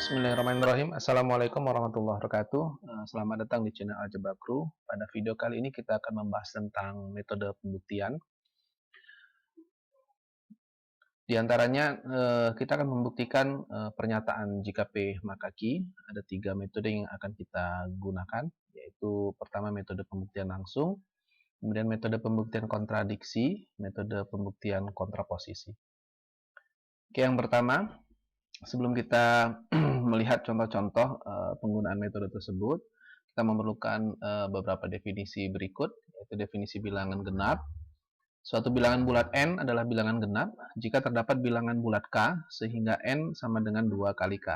Bismillahirrahmanirrahim. Assalamualaikum warahmatullahi wabarakatuh. Selamat datang di channel Algebra Crew. Pada video kali ini kita akan membahas tentang metode pembuktian. Di antaranya kita akan membuktikan pernyataan jika P maka Q. Ada 3 metode yang akan kita gunakan, yaitu pertama metode pembuktian langsung, kemudian metode pembuktian kontradiksi, metode pembuktian kontraposisi. Oke, yang pertama, sebelum kita melihat contoh-contoh penggunaan metode tersebut, kita memerlukan beberapa definisi berikut, yaitu definisi bilangan genap. Suatu bilangan bulat n adalah bilangan genap jika terdapat bilangan bulat k sehingga n sama dengan 2 kali k.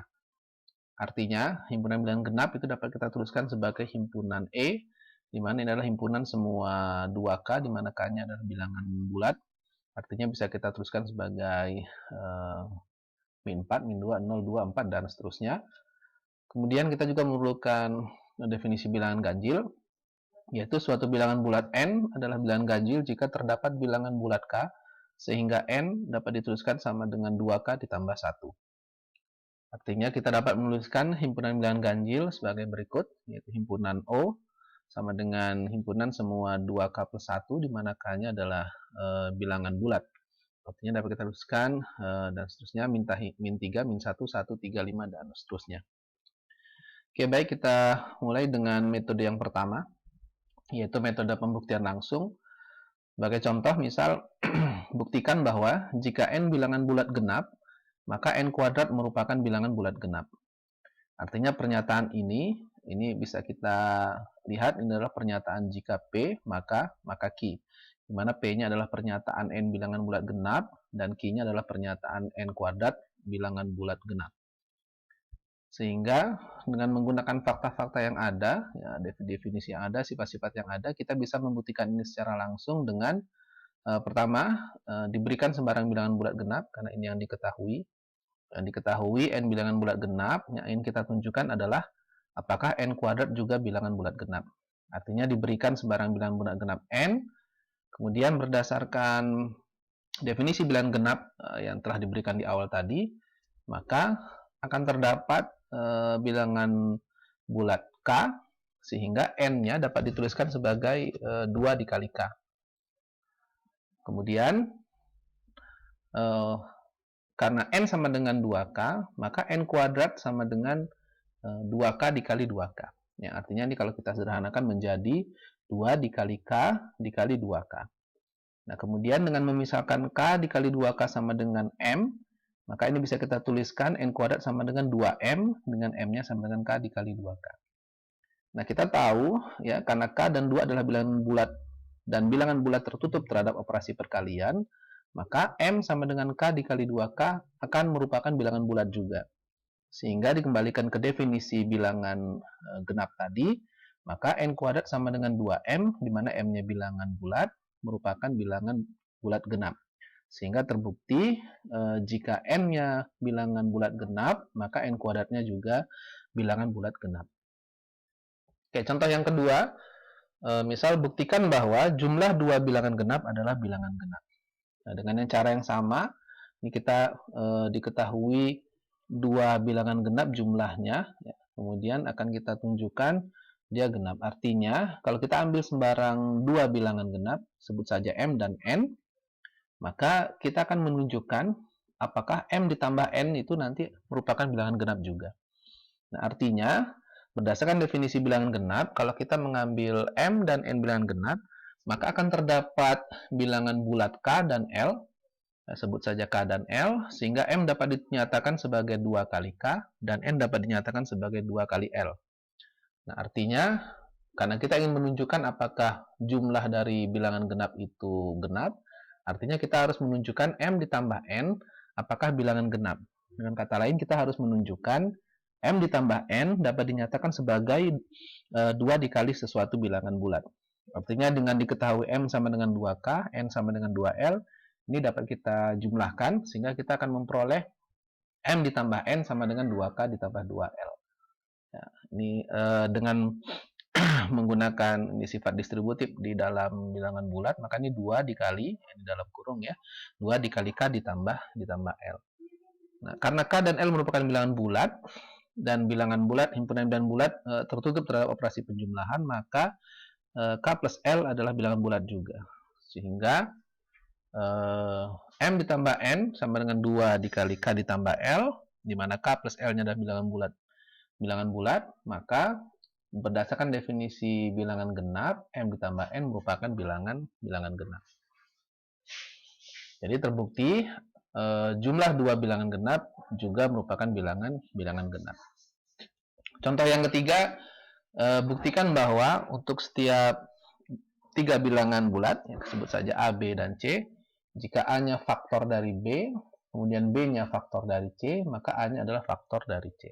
Artinya, himpunan bilangan genap itu dapat kita tuliskan sebagai himpunan E, di mana ini adalah himpunan semua 2k, di mana k-nya adalah bilangan bulat. Artinya bisa kita tuliskan sebagai min 4, min 2, 0, 2, 4, dan seterusnya. Kemudian kita juga memerlukan definisi bilangan ganjil, yaitu suatu bilangan bulat n adalah bilangan ganjil jika terdapat bilangan bulat k, sehingga n dapat dituliskan sama dengan 2k ditambah 1. Artinya kita dapat menuliskan himpunan bilangan ganjil sebagai berikut, yaitu himpunan O sama dengan himpunan semua 2k plus 1, di mana k-nya adalah bilangan bulat. Artinya dapat kita tuliskan dan seterusnya, min 3, min 1, 1, 3, 5, dan seterusnya. Oke, baik, kita mulai dengan metode yang pertama, yaitu metode pembuktian langsung. Sebagai contoh, misal, buktikan bahwa jika n bilangan bulat genap, maka n kuadrat merupakan bilangan bulat genap. Artinya pernyataan ini bisa kita lihat, ini adalah pernyataan jika P maka Q, di mana P-nya adalah pernyataan n bilangan bulat genap, dan Q-nya adalah pernyataan n kuadrat bilangan bulat genap. Sehingga dengan menggunakan fakta-fakta yang ada, ya, definisi yang ada, sifat-sifat yang ada, kita bisa membuktikan ini secara langsung dengan pertama, diberikan sembarang bilangan bulat genap, karena ini yang diketahui. Yang diketahui n bilangan bulat genap, yang ingin kita tunjukkan adalah apakah n kuadrat juga bilangan bulat genap. Artinya diberikan sembarang bilangan bulat genap n, kemudian berdasarkan definisi bilangan genap yang telah diberikan di awal tadi, maka akan terdapat bilangan bulat k, sehingga n-nya dapat dituliskan sebagai 2 dikali k. Kemudian, karena n sama dengan 2k, maka n kuadrat sama dengan 2k dikali 2k. Ya, artinya ini kalau kita sederhanakan menjadi 2 dikali k dikali 2k. Nah, kemudian dengan memisahkan k dikali 2k sama dengan m, maka ini bisa kita tuliskan n kuadrat sama dengan 2m, dengan m-nya sama dengan k dikali 2k. Nah, kita tahu, ya, karena k dan 2 adalah bilangan bulat, dan bilangan bulat tertutup terhadap operasi perkalian, maka m sama dengan k dikali 2k akan merupakan bilangan bulat juga. Sehingga dikembalikan ke definisi bilangan genap tadi, maka n kuadrat sama dengan 2m, di mana m-nya bilangan bulat, merupakan bilangan bulat genap. Sehingga terbukti jika n-nya bilangan bulat genap, maka n kuadratnya juga bilangan bulat genap. Oke, contoh yang kedua, misal buktikan bahwa jumlah 2 bilangan genap adalah bilangan genap. Nah, dengan cara yang sama, ini kita diketahui 2 bilangan genap jumlahnya, ya, kemudian akan kita tunjukkan dia genap. Artinya, kalau kita ambil sembarang 2 bilangan genap, sebut saja m dan n, maka kita akan menunjukkan apakah m ditambah n itu nanti merupakan bilangan genap juga. Nah, artinya, berdasarkan definisi bilangan genap, kalau kita mengambil m dan n bilangan genap, maka akan terdapat bilangan bulat k dan l, sebut saja k dan l, sehingga m dapat dinyatakan sebagai 2 kali k, dan n dapat dinyatakan sebagai 2 kali l. Nah, artinya, karena kita ingin menunjukkan apakah jumlah dari bilangan genap itu genap, artinya kita harus menunjukkan m ditambah n, apakah bilangan genap. Dengan kata lain, kita harus menunjukkan m ditambah n dapat dinyatakan sebagai 2 dikali sesuatu bilangan bulat. Artinya dengan diketahui m sama dengan 2k, n sama dengan 2l, ini dapat kita jumlahkan, sehingga kita akan memperoleh m ditambah n sama dengan 2k ditambah 2l. Ya, ini dengan menggunakan ini sifat distributif di dalam bilangan bulat, maka ini 2 dikali, ini dalam kurung ya, 2 dikali k ditambah l. Nah, karena k dan l merupakan bilangan bulat, dan bilangan bulat, himpunan bilangan bulat tertutup terhadap operasi penjumlahan, maka K plus L adalah bilangan bulat juga. Sehingga M ditambah N sama dengan 2 dikali K ditambah L, di mana K plus L-nya adalah bilangan bulat, maka berdasarkan definisi bilangan genap, M ditambah N merupakan bilangan genap. Jadi terbukti jumlah 2 bilangan genap juga merupakan bilangan genap. Contoh yang ketiga, buktikan bahwa untuk setiap 3 bilangan bulat, yang disebut saja A, B, dan C, jika A-nya faktor dari B, kemudian B-nya faktor dari C, maka A-nya adalah faktor dari C.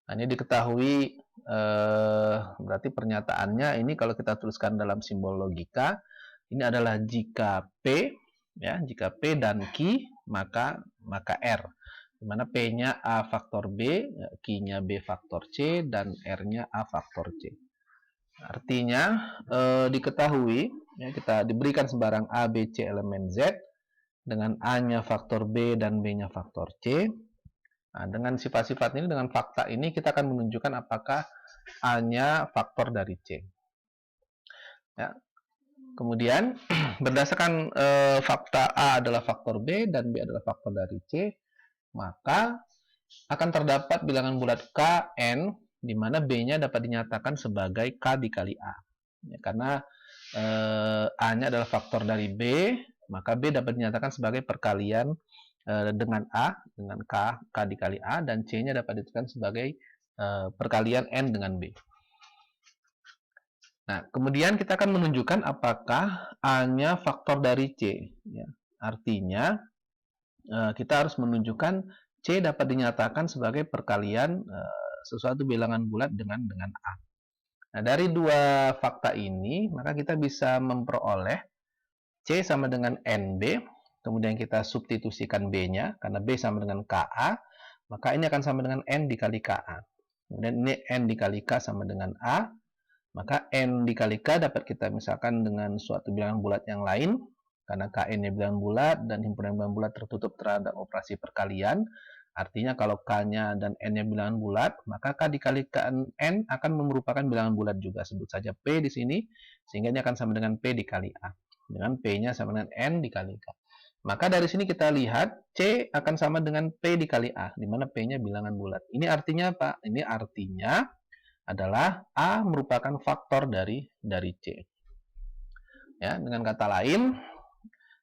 Nah, ini diketahui, berarti pernyataannya ini kalau kita tuliskan dalam simbol logika, ini adalah jika P, ya, jika P dan Q, maka R. Di mana P-nya A faktor B, Q-nya B faktor C, dan R-nya A faktor C. Artinya diketahui, ya, kita diberikan sembarang A, B, C elemen Z dengan A-nya faktor B dan B-nya faktor C. Nah, dengan sifat-sifat ini, dengan fakta ini, kita akan menunjukkan apakah A-nya faktor dari C. Ya. Kemudian berdasarkan fakta A adalah faktor B dan B adalah faktor dari C, maka akan terdapat bilangan bulat K, N, di mana B-nya dapat dinyatakan sebagai K dikali A. Ya, karena A-nya adalah faktor dari B, maka B dapat dinyatakan sebagai perkalian dengan A, dengan K dikali A, dan C-nya dapat ditentukan sebagai perkalian N dengan B. Nah, kemudian kita akan menunjukkan apakah A-nya faktor dari C. Ya. Artinya, kita harus menunjukkan C dapat dinyatakan sebagai perkalian sesuatu bilangan bulat dengan A. Nah, dari dua fakta ini, maka kita bisa memperoleh C sama dengan NB, kemudian kita substitusikan B-nya, karena B sama dengan KA, maka ini akan sama dengan N dikali KA. Kemudian ini N dikali K sama dengan A, maka N dikali K dapat kita misalkan dengan suatu bilangan bulat yang lain, karena Kn-nya bilangan bulat dan himpunan bilangan bulat tertutup terhadap operasi perkalian. Artinya kalau K-nya dan N-nya bilangan bulat, maka K dikali N akan merupakan bilangan bulat juga. Sebut saja P di sini, sehingga ini akan sama dengan P dikali A. Dengan P-nya sama dengan N dikali K. Maka dari sini kita lihat C akan sama dengan P dikali A, di mana P-nya bilangan bulat. Ini artinya apa? Ini artinya adalah A merupakan faktor dari C. Ya, dengan kata lain,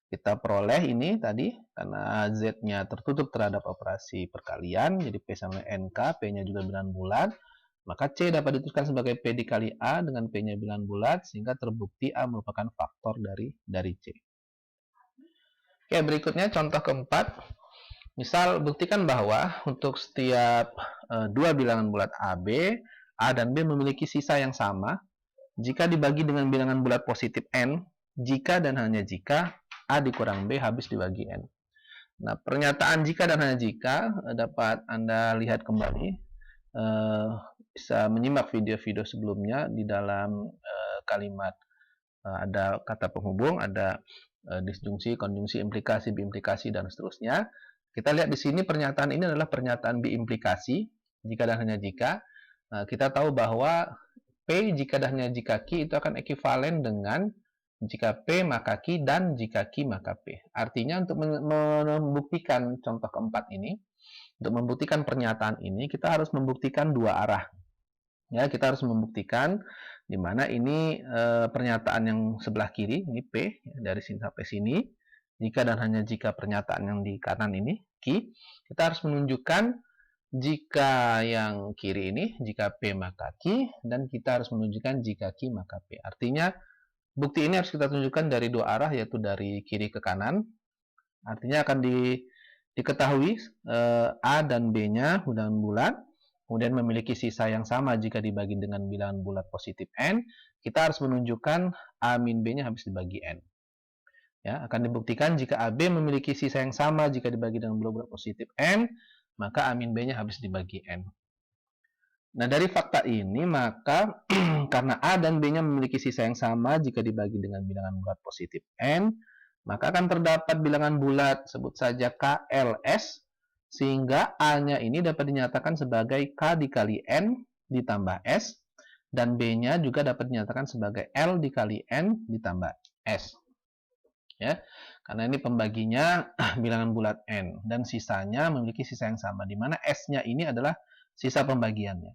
kita peroleh ini tadi, karena Z-nya tertutup terhadap operasi perkalian, jadi P sama NK, P-nya juga bilangan bulat, maka C dapat dituliskan sebagai P dikali A dengan P-nya bilangan bulat, sehingga terbukti A merupakan faktor dari C. Oke, berikutnya contoh keempat. Misal, buktikan bahwa untuk setiap dua bilangan bulat AB, A dan B memiliki sisa yang sama jika dibagi dengan bilangan bulat positif N, jika dan hanya jika A dikurang B habis dibagi N. Nah, pernyataan jika dan hanya jika dapat Anda lihat kembali. Bisa menyimak video-video sebelumnya di dalam kalimat ada kata penghubung, ada disjungsi, konjungsi, implikasi, biimplikasi, dan seterusnya. Kita lihat di sini pernyataan ini adalah pernyataan biimplikasi, jika dan hanya jika. Kita tahu bahwa P jika dan hanya jika Q itu akan ekivalen dengan jika P maka Q dan jika Q maka P. Artinya untuk membuktikan contoh keempat ini, untuk membuktikan pernyataan ini, kita harus membuktikan dua arah. Ya, kita harus membuktikan di mana ini pernyataan yang sebelah kiri, ini P, dari sini sampai sini. Jika dan hanya jika pernyataan yang di kanan ini, Q, kita harus menunjukkan jika yang kiri ini, jika P maka Q, dan kita harus menunjukkan jika Q maka P. Artinya, bukti ini harus kita tunjukkan dari dua arah, yaitu dari kiri ke kanan. Artinya akan diketahui A dan B-nya bilangan bulat, kemudian memiliki sisa yang sama jika dibagi dengan bilangan bulat positif N. Kita harus menunjukkan A min B-nya habis dibagi N. Ya, akan dibuktikan jika AB memiliki sisa yang sama jika dibagi dengan bilangan bulat positif N, maka A min B-nya habis dibagi N. Nah, dari fakta ini, maka karena A dan B-nya memiliki sisa yang sama jika dibagi dengan bilangan bulat positif N, maka akan terdapat bilangan bulat, sebut saja KLS, sehingga A-nya ini dapat dinyatakan sebagai K dikali N ditambah S, dan B-nya juga dapat dinyatakan sebagai L dikali N ditambah S. Ya, karena ini pembaginya bilangan bulat N, dan sisanya memiliki sisa yang sama, di mana S-nya ini adalah sisa pembagiannya.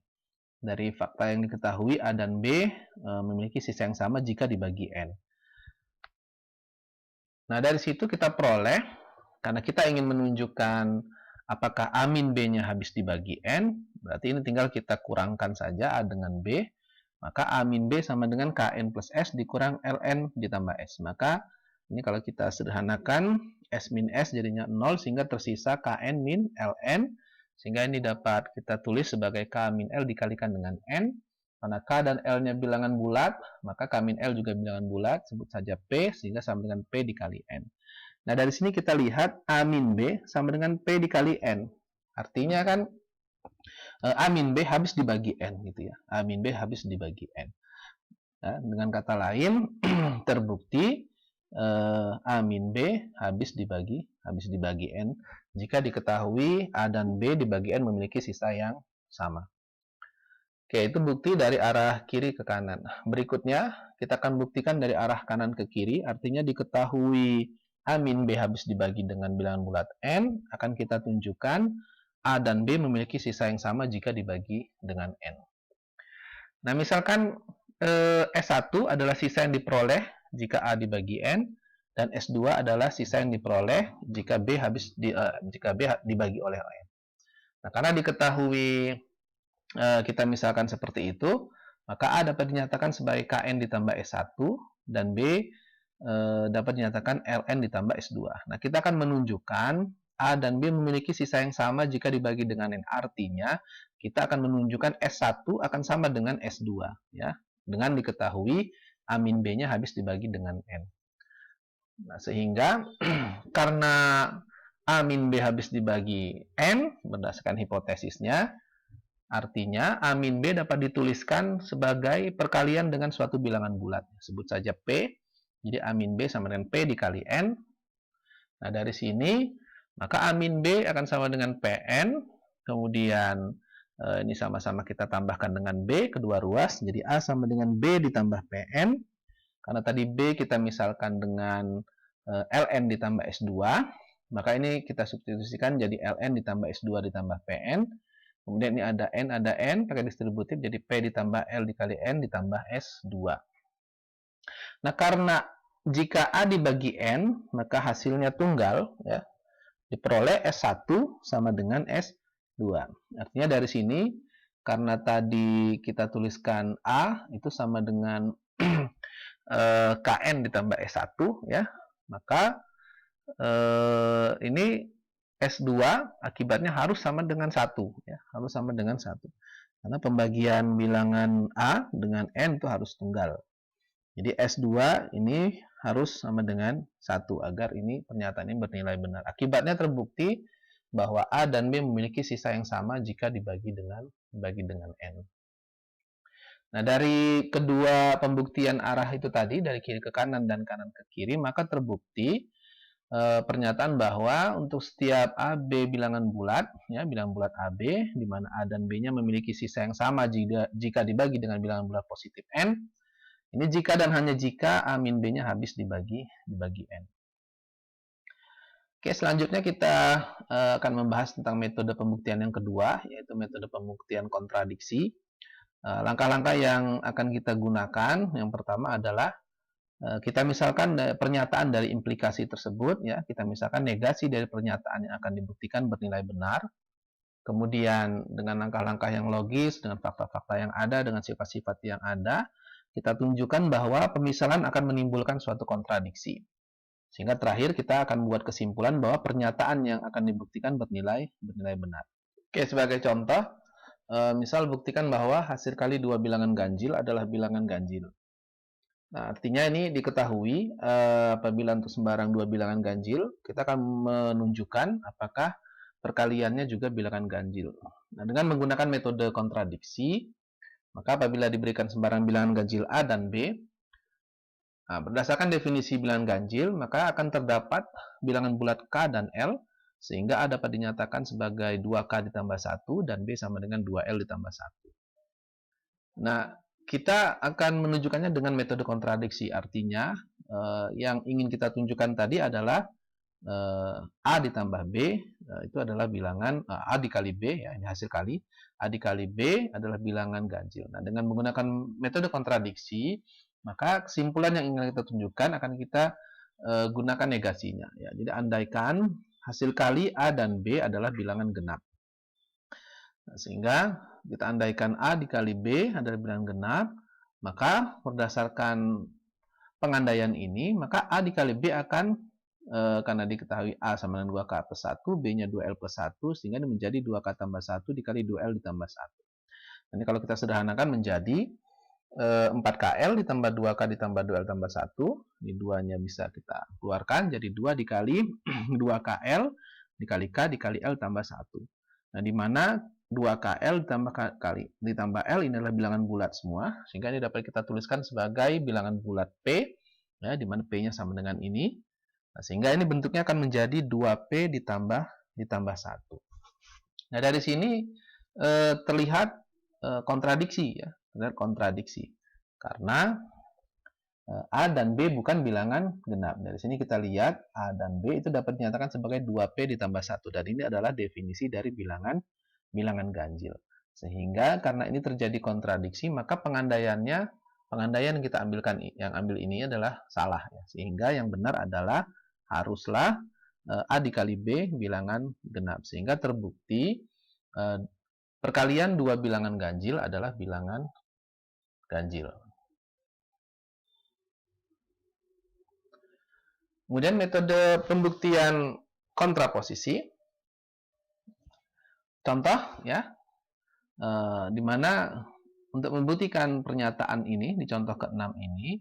Dari fakta yang diketahui, A dan B memiliki sisa yang sama jika dibagi N. Nah, dari situ kita peroleh, karena kita ingin menunjukkan apakah A min B-nya habis dibagi N, berarti ini tinggal kita kurangkan saja A dengan B, maka A min B sama dengan KN plus S dikurang LN ditambah S. Maka ini kalau kita sederhanakan, S min S jadinya 0, sehingga tersisa KN min LN, sehingga ini dapat kita tulis sebagai K min L dikalikan dengan N. Karena K dan L-nya bilangan bulat, maka K min L juga bilangan bulat, sebut saja P, sehingga sama dengan P dikali N. Nah, dari sini kita lihat A min B sama dengan P dikali N. Artinya kan A min B habis dibagi N, gitu ya. A min B habis dibagi N. Nah, dengan kata lain, terbukti A min B habis dibagi N jika diketahui A dan B dibagi N memiliki sisa yang sama. Oke, itu bukti dari arah kiri ke kanan. Berikutnya, kita akan buktikan dari arah kanan ke kiri, artinya diketahui A min B habis dibagi dengan bilangan bulat N, akan kita tunjukkan A dan B memiliki sisa yang sama jika dibagi dengan N. Nah, misalkan S1 adalah sisa yang diperoleh jika A dibagi N, dan S2 adalah sisa yang diperoleh jika B dibagi oleh N. Nah, karena diketahui kita misalkan seperti itu, maka A dapat dinyatakan sebagai KN ditambah S1, dan B dapat dinyatakan LN ditambah S2. Nah, kita akan menunjukkan A dan B memiliki sisa yang sama jika dibagi dengan N. Artinya, kita akan menunjukkan S1 akan sama dengan S2, ya, dengan diketahui A min B-nya habis dibagi dengan N. Nah, sehingga karena A min B habis dibagi N, berdasarkan hipotesisnya, artinya A min B dapat dituliskan sebagai perkalian dengan suatu bilangan bulat. Sebut saja P. Jadi A min B sama dengan P dikali N. Nah, dari sini, maka A min B akan sama dengan PN. Kemudian, ini sama-sama kita tambahkan dengan B, kedua ruas. Jadi A sama dengan B ditambah PN. Karena tadi B kita misalkan dengan LN ditambah S2. Maka ini kita substitusikan jadi LN ditambah S2 ditambah PN. Kemudian ini ada N, pakai distributif, jadi P ditambah L dikali N ditambah S2. Nah, karena jika A dibagi N, maka hasilnya tunggal, ya, diperoleh S1 sama dengan S2. Artinya dari sini, karena tadi kita tuliskan A, itu sama dengan KN ditambah S1, ya, maka ini S2 akibatnya harus sama dengan 1, ya, harus sama dengan 1. Karena pembagian bilangan A dengan N itu harus tunggal. Jadi S2 ini harus sama dengan 1 agar ini pernyataan ini bernilai benar. Akibatnya terbukti bahwa A dan B memiliki sisa yang sama jika dibagi dengan N. Nah, dari kedua pembuktian arah itu tadi, dari kiri ke kanan dan kanan ke kiri, maka terbukti pernyataan bahwa untuk setiap AB bilangan bulat, ya, bilangan bulat AB, di mana A dan B-nya memiliki sisa yang sama jika dibagi dengan bilangan bulat positif N. Ini jika dan hanya jika A min B-nya habis dibagi N. Oke, selanjutnya kita akan membahas tentang metode pembuktian yang kedua, yaitu metode pembuktian kontradiksi. Langkah-langkah yang akan kita gunakan, yang pertama adalah kita misalkan pernyataan dari implikasi tersebut, ya, kita misalkan negasi dari pernyataan yang akan dibuktikan bernilai benar. Kemudian dengan langkah-langkah yang logis, dengan fakta-fakta yang ada, dengan sifat-sifat yang ada, kita tunjukkan bahwa pemisalan akan menimbulkan suatu kontradiksi. Sehingga terakhir kita akan membuat kesimpulan bahwa pernyataan yang akan dibuktikan bernilai benar. Oke, sebagai contoh, misal buktikan bahwa hasil kali dua bilangan ganjil adalah bilangan ganjil. Nah, artinya ini diketahui apabila untuk sembarang dua bilangan ganjil, kita akan menunjukkan apakah perkaliannya juga bilangan ganjil. Nah, dengan menggunakan metode kontradiksi, maka apabila diberikan sembarang bilangan ganjil A dan B, nah, berdasarkan definisi bilangan ganjil, maka akan terdapat bilangan bulat K dan L, sehingga A dapat dinyatakan sebagai 2K ditambah 1 dan B sama dengan 2L ditambah 1. Nah, kita akan menunjukkannya dengan metode kontradiksi. Artinya, yang ingin kita tunjukkan tadi adalah A ditambah B itu adalah bilangan A dikali B, ya, ini hasil kali. A dikali B adalah bilangan ganjil. Nah, dengan menggunakan metode kontradiksi, maka kesimpulan yang ingin kita tunjukkan akan kita gunakan negasinya. Ya. Jadi andaikan hasil kali A dan B adalah bilangan genap. Nah, sehingga kita andaikan A dikali B adalah bilangan genap, maka berdasarkan pengandaian ini, maka A dikali B akan, karena diketahui A sama dengan 2K plus 1, B-nya 2L plus 1, sehingga ini menjadi 2K tambah 1 dikali 2L ditambah 1. Ini kalau kita sederhanakan menjadi 4KL ditambah 2K ditambah 2L tambah 1. Ini 2-nya bisa kita keluarkan, jadi 2 dikali 2KL dikali K dikali L tambah 1. Nah, di mana 2KL ditambah L ini adalah bilangan bulat semua, sehingga ini dapat kita tuliskan sebagai bilangan bulat P, ya, di mana P-nya sama dengan ini. Nah, sehingga ini bentuknya akan menjadi 2P ditambah 1. Nah, dari sini terlihat kontradiksi, ya, terlihat kontradiksi. Karena A dan B bukan bilangan genap. Dari sini kita lihat A dan B itu dapat dinyatakan sebagai 2P ditambah 1. Dan ini adalah definisi dari bilangan ganjil. Sehingga karena ini terjadi kontradiksi, maka pengandaian yang kita ambil ini adalah salah. Ya. Sehingga yang benar adalah haruslah A dikali B bilangan genap. Sehingga terbukti perkalian dua bilangan ganjil adalah bilangan ganjil. Kemudian metode pembuktian kontraposisi. Contoh, ya, di mana untuk membuktikan pernyataan ini di contoh ke-6 ini,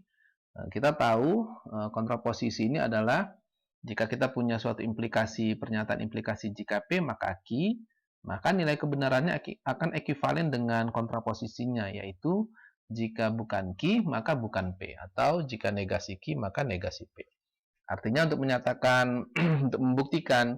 kita tahu kontraposisi ini adalah jika kita punya suatu implikasi, pernyataan implikasi jika P maka Q, maka nilai kebenarannya akan ekivalen dengan kontraposisinya, yaitu jika bukan Q maka bukan P, atau jika negasi Q maka negasi P. Artinya untuk menyatakan, untuk membuktikan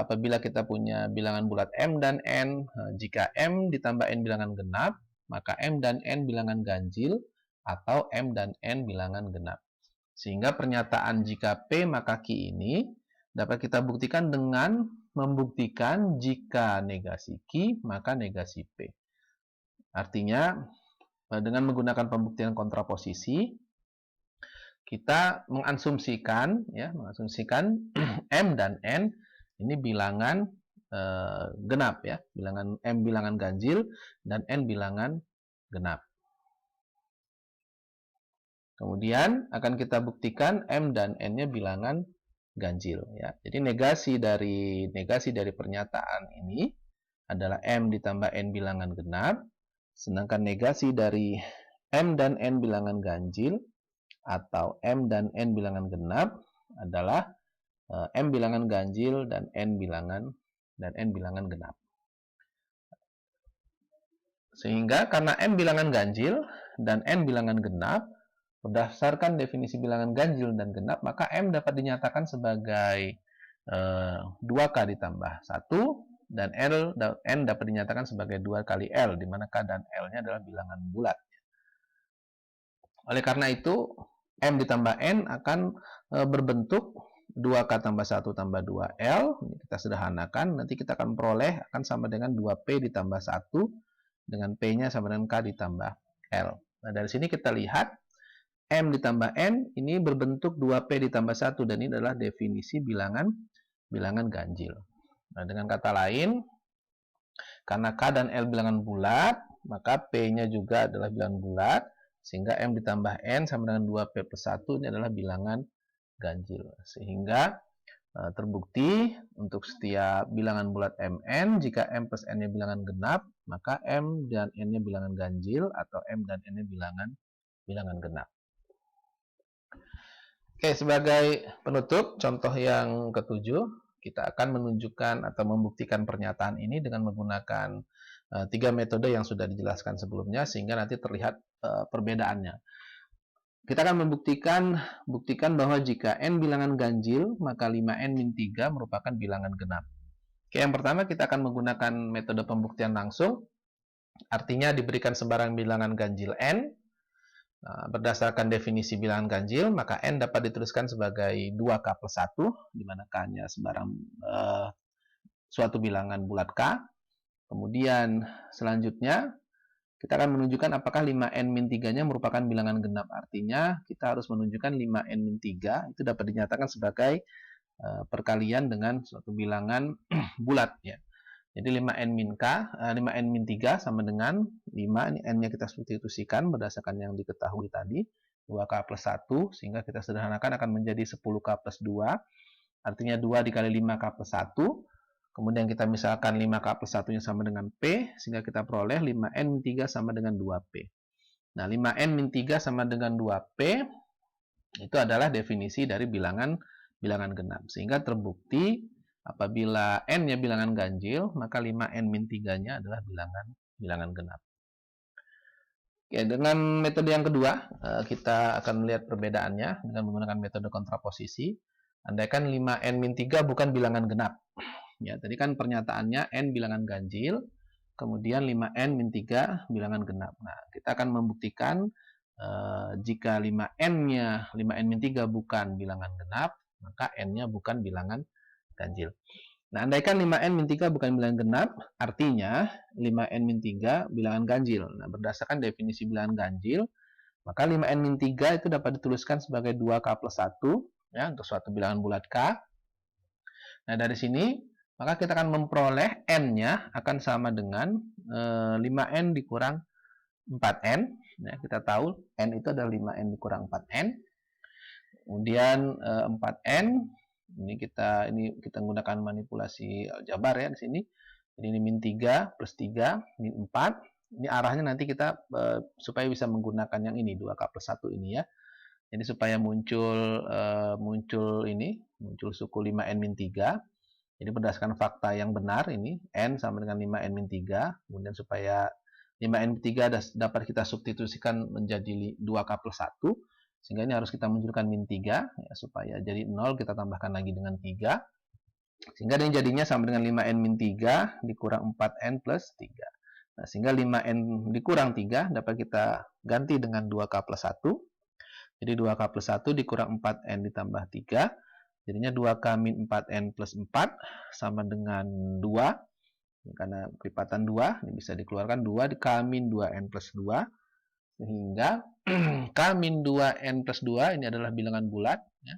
apabila kita punya bilangan bulat M dan N, jika M ditambah N bilangan genap, maka M dan N bilangan ganjil, atau M dan N bilangan genap. Sehingga pernyataan jika P maka Q ini dapat kita buktikan dengan membuktikan jika negasi Q maka negasi P. Artinya, dengan menggunakan pembuktian kontraposisi, kita mengasumsikan M dan N ini bilangan genap, ya, bilangan M bilangan ganjil dan N bilangan genap. Kemudian akan kita buktikan M dan N-nya bilangan ganjil, ya. Jadi negasi dari pernyataan ini adalah M ditambah N bilangan genap, sedangkan negasi dari M dan N bilangan ganjil atau M dan N bilangan genap adalah M bilangan ganjil dan N bilangan genap. Sehingga karena M bilangan ganjil dan N bilangan genap, berdasarkan definisi bilangan ganjil dan genap, maka M dapat dinyatakan sebagai 2K ditambah 1, dan N dapat dinyatakan sebagai 2 kali L, di mana K dan L-nya adalah bilangan bulat. Oleh karena itu, M ditambah N akan berbentuk 2K tambah 1 tambah 2L. Ini kita sederhanakan, nanti kita akan peroleh akan sama dengan 2P ditambah 1, dengan P-nya sama dengan K ditambah L. Nah, dari sini kita lihat, M ditambah N ini berbentuk 2P ditambah 1, dan ini adalah definisi bilangan ganjil. Nah, dengan kata lain, karena K dan L bilangan bulat, maka P-nya juga adalah bilangan bulat, sehingga M ditambah N sama dengan 2P plus 1 ini adalah bilangan ganjil. Sehingga terbukti untuk setiap bilangan bulat Mn, jika M plus N-nya bilangan genap, maka M dan N-nya bilangan ganjil, atau M dan N-nya bilangan genap. Oke, sebagai penutup, contoh yang ketujuh, kita akan menunjukkan atau membuktikan pernyataan ini dengan menggunakan 3 metode yang sudah dijelaskan sebelumnya, sehingga nanti terlihat perbedaannya. Kita akan buktikan bahwa jika n bilangan ganjil, maka 5n min 3 merupakan bilangan genap. Oke, yang pertama kita akan menggunakan metode pembuktian langsung. Artinya diberikan sebarang bilangan ganjil n, berdasarkan definisi bilangan ganjil, maka n dapat dituliskan sebagai 2k plus 1, di mana k-nya sebarang suatu bilangan bulat k. Kemudian selanjutnya kita akan menunjukkan apakah 5n min 3-nya merupakan bilangan genap. Artinya kita harus menunjukkan 5n min 3 itu dapat dinyatakan sebagai perkalian dengan suatu bilangan bulat ya. Jadi 5n min 3 sama dengan 5, ini n-nya kita substitusikan berdasarkan yang diketahui tadi, 2k plus 1, sehingga kita sederhanakan akan menjadi 10k plus 2, artinya 2 dikali 5k plus 1, kemudian kita misalkan 5k plus 1-nya sama dengan P, sehingga kita peroleh 5n min 3 sama dengan 2P. Nah, 5n min 3 sama dengan 2P, itu adalah definisi dari bilangan genap. Sehingga terbukti apabila n-nya bilangan ganjil, maka 5n min 3-nya adalah bilangan genap. Oke, dengan metode yang kedua, kita akan melihat perbedaannya dengan menggunakan metode kontraposisi. Andaikan 5n min 3 bukan bilangan genap. Ya, tadi kan pernyataannya n bilangan ganjil, kemudian 5n min 3 bilangan genap. Nah, kita akan membuktikan jika 5n min 3 bukan bilangan genap, maka n-nya bukan bilangan ganjil. Nah, andaikan 5n min 3 bukan bilangan genap, artinya 5n min 3 bilangan ganjil. Nah, berdasarkan definisi bilangan ganjil, maka 5n min 3 itu dapat dituliskan sebagai 2k plus 1, ya, untuk suatu bilangan bulat k. Nah, dari sini, maka kita akan memperoleh n-nya akan sama dengan 5n dikurang 4n. Ya, kita tahu n itu adalah 5n dikurang 4n. Kemudian 4n ini kita menggunakan manipulasi aljabar ya di sini. Jadi ini min 3 plus 3 min 4. Ini arahnya nanti kita supaya bisa menggunakan yang ini 2k plus 1 ini ya. Jadi supaya muncul suku 5n min 3. Jadi berdasarkan fakta yang benar ini n sama dengan 5n min 3. Kemudian supaya 5n min 3 dapat kita substitusikan menjadi 2k plus 1. Sehingga ini harus kita munculkan min 3 ya, supaya jadi 0 kita tambahkan lagi dengan 3. Sehingga ini jadinya sama dengan 5n min 3 dikurang 4n plus 3. Nah, sehingga 5n dikurang 3 dapat kita ganti dengan 2k plus 1. Jadi 2k plus 1 dikurang 4n ditambah 3. Jadinya 2k min 4n plus 4 sama dengan 2. Karena kelipatan 2, ini bisa dikeluarkan 2 di k min 2n plus 2. Sehingga k min 2n plus 2 ini adalah bilangan bulat, ya,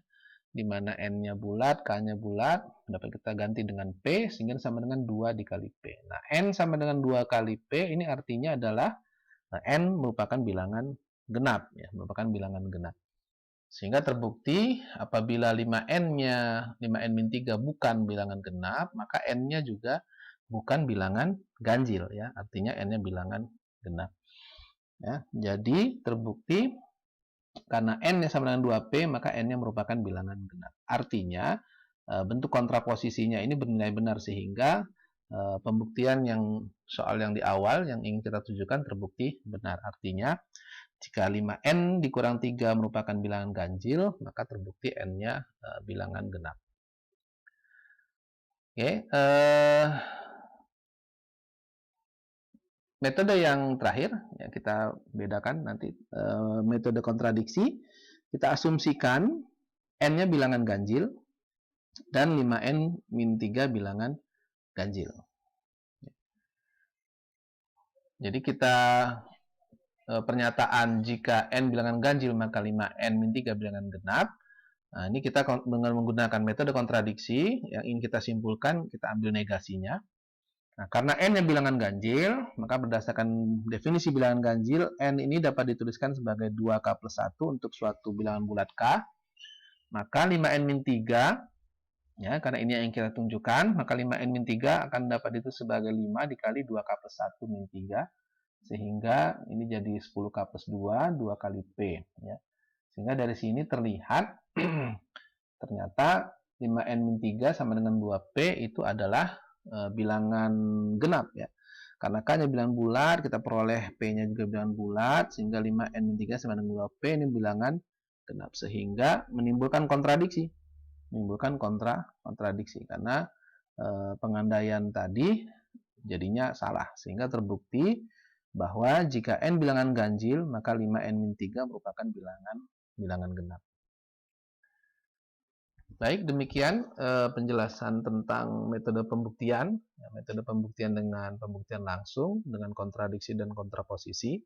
di mana n-nya bulat, k-nya bulat, dapat kita ganti dengan p, sehingga sama dengan 2 dikali p. Nah, n sama dengan 2 kali p, ini artinya adalah n merupakan bilangan genap, ya, merupakan bilangan genap. Sehingga terbukti apabila 5n min 3 bukan bilangan genap, maka n-nya juga bukan bilangan ganjil, ya, artinya n-nya bilangan genap. Ya, jadi terbukti karena n-nya sama dengan 2p, maka n-nya merupakan bilangan genap. Artinya bentuk kontraposisinya ini bernilai benar, sehingga pembuktian soal yang di awal yang ingin kita tujukan terbukti benar. Artinya jika 5n dikurang 3 merupakan bilangan ganjil, maka terbukti n-nya bilangan genap. Oke, metode yang terakhir, ya, kita bedakan nanti metode kontradiksi. Kita asumsikan n-nya bilangan ganjil dan 5n min 3 bilangan ganjil. Jadi kita pernyataan jika n bilangan ganjil maka 5n min 3 bilangan genap. Nah, ini kita dengan menggunakan metode kontradiksi yang ingin kita simpulkan, kita ambil negasinya. Nah, karena n-nya bilangan ganjil, maka berdasarkan definisi bilangan ganjil, n ini dapat dituliskan sebagai 2k plus 1 untuk suatu bilangan bulat k. Maka 5n min 3, ya, karena ini yang kita tunjukkan, maka 5n min 3 akan dapat ditulis sebagai 5 dikali 2k plus 1 min 3. Sehingga ini jadi 10k plus 2, 2 kali p. Ya. Sehingga dari sini terlihat, ternyata 5n min 3 sama dengan 2p itu adalah bilangan genap, ya. Karena K-nya bilangan bulat, kita peroleh P-nya juga bilangan bulat, sehingga 5N-3 sama dengan 2P ini bilangan genap. Sehingga menimbulkan kontradiksi. Menimbulkan kontradiksi. Karena pengandaian tadi jadinya salah. Sehingga terbukti bahwa jika N bilangan ganjil, maka 5N-3 merupakan bilangan genap. Baik, demikian penjelasan tentang metode pembuktian. Metode pembuktian dengan pembuktian langsung, dengan kontradiksi dan kontraposisi.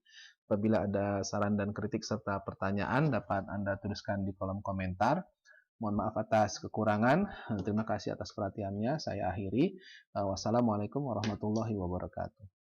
Apabila ada saran dan kritik serta pertanyaan, dapat Anda tuliskan di kolom komentar. Mohon maaf atas kekurangan. Terima kasih atas perhatiannya. Saya akhiri. Wassalamualaikum warahmatullahi wabarakatuh.